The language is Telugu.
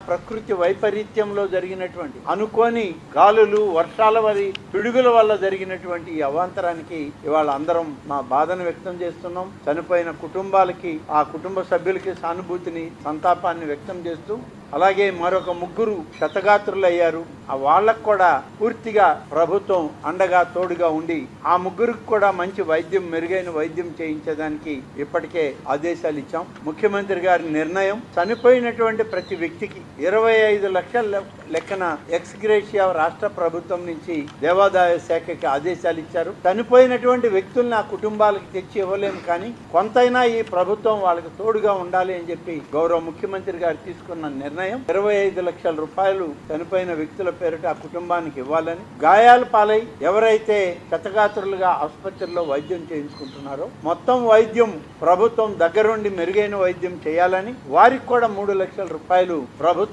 ప్రకృతి వైపరీత్యంలో జరిగినటువంటి అనుకోని గాలులు వర్షాల వరి పిడుగుల వల్ల జరిగినటువంటి ఈ అవాంతరానికి ఇవాళ అందరం మా బాధను వ్యక్తం చేస్తున్నాం. చనిపోయిన కుటుంబాలకి ఆ కుటుంబ సభ్యులకి సానుభూతిని సంతాపాన్ని వ్యక్తం చేస్తూ అలాగే మరొక ముగ్గురు క్షతగాత్రులు అయ్యారు. వాళ్ళకు కూడా పూర్తిగా ప్రభుత్వం అండగా తోడుగా ఉండి ఆ ముగ్గురికి కూడా మంచి వైద్యం మెరుగైన వైద్యం చేయించడానికి ఇప్పటికే ఆదేశాలు ఇచ్చాం. ముఖ్యమంత్రి గారి నిర్ణయం చనిపోయినటువంటి ప్రతి వ్యక్తికి 25 లక్షల లెక్కన ఎక్స్గ్రేషియా రాష్ట్ర ప్రభుత్వం నుంచి దేవాదాయ శాఖకి ఆదేశాలు ఇచ్చారు. చనిపోయినటువంటి వ్యక్తుల్ని ఆ కుటుంబాలకు తెచ్చి ఇవ్వలేము, కానీ కొంతైనా ఈ ప్రభుత్వం వాళ్ళకి తోడుగా ఉండాలి అని చెప్పి గౌరవ ముఖ్యమంత్రి గారు తీసుకున్న నిర్ణయం 25 లక్షల రూపాయలు చనిపోయిన వ్యక్తుల పేరిట ఆ కుటుంబానికి ఇవ్వాలని, గాయాల పాలై ఎవరైతే క్షతగాత్రులుగా ఆసుపత్రిలో వైద్యం చేయించుకుంటున్నారో మొత్తం వైద్యం ప్రభుత్వం దగ్గరుండి మెరుగైన వైద్యం చేయాలని, వారికి కూడా 3 లక్షల రూపాయలు ప్రభుత్వం